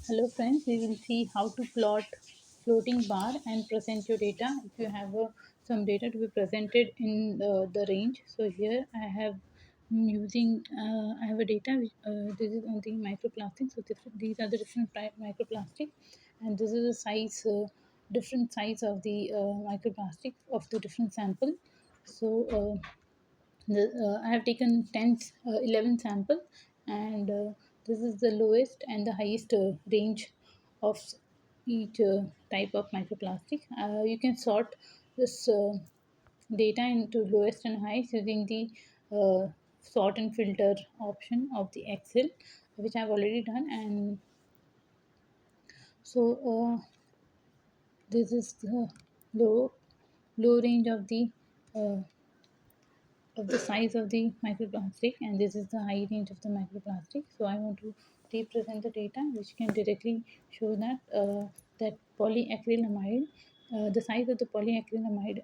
Hello friends, we will see how to plot floating bar and present your data if you have some data to be presented in the range. So here I have I have a data which, this is on the microplastic. So these are the different microplastic, and this is the size, different size of the microplastic of the different sample. So I have taken 11 sample, and this is the lowest and the highest range of each type of microplastic. You can sort this data into lowest and highest using the sort and filter option of the Excel, which I've already done. And so this is the low range uh, of the size of the microplastic, and this is the high range of the microplastic. So I want to represent the data which can directly show that polyacrylamide, the size of the polyacrylamide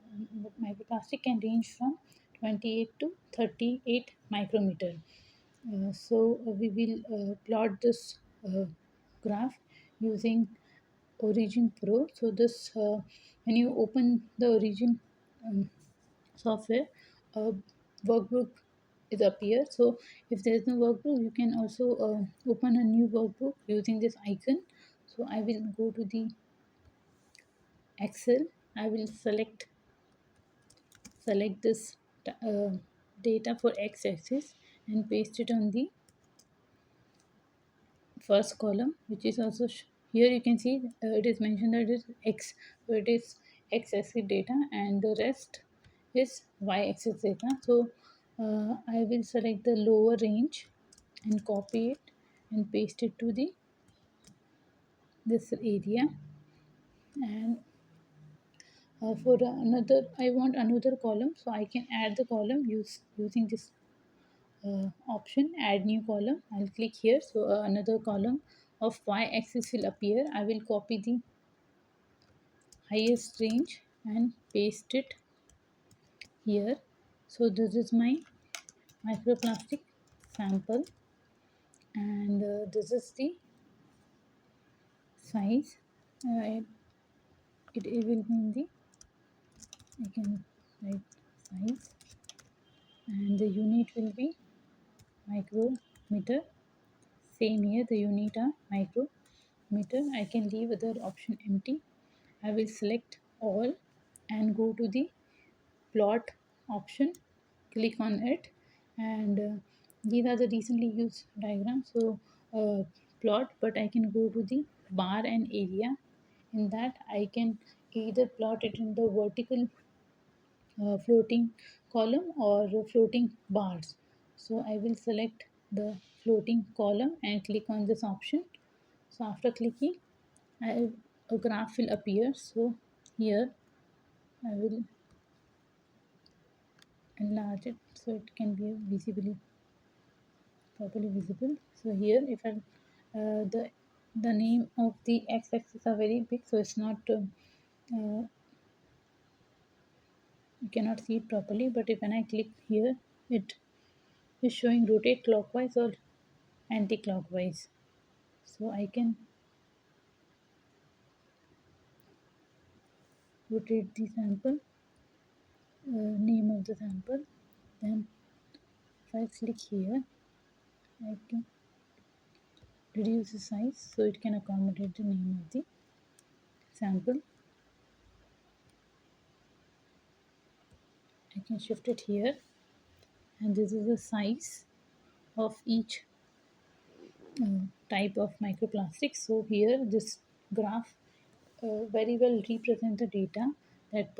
microplastic can range from 28 to 38 micrometer. So we will plot this graph using Origin Pro. So this when you open the Origin software, a workbook is appear. So if there is no workbook, you can also open a new workbook using this icon. So I will go to the Excel. I will select this uh, data for x-axis and paste it on the first column, which is also here you can see it is mentioned that it is x, so it is x-axis data, and the rest is y-axis data. So I will select the lower range and copy it and paste it to the this area. And for another, I want another column, so I can add the column using this option, add new column. I'll click here. So another column of y-axis will appear. I will copy the highest range and paste it here. So this is my microplastic sample, and this is the size. It will be in the, I can write size, and the unit will be micrometer. Same here, the unit are micrometer. I can leave other option empty. I will select all and go to the plot option, click on it, and these are the recently used diagrams. So plot, but I can go to the bar and area. In that I can either plot it in the vertical floating column or floating bars. So I will select the floating column and click on this option. So after clicking, a graph will appear. So here I will enlarge it so it can be visibly properly visible. So here, if I the name of the x-axis are very big, so it's not you cannot see it properly. But if when I click here, it is showing rotate clockwise or anti-clockwise. So I can rotate the sample, name of the sample. Then if I click here, I can reduce the size so it can accommodate the name of the sample. I can shift it here, and this is the size of each type of microplastics. So here this graph very well represent the data that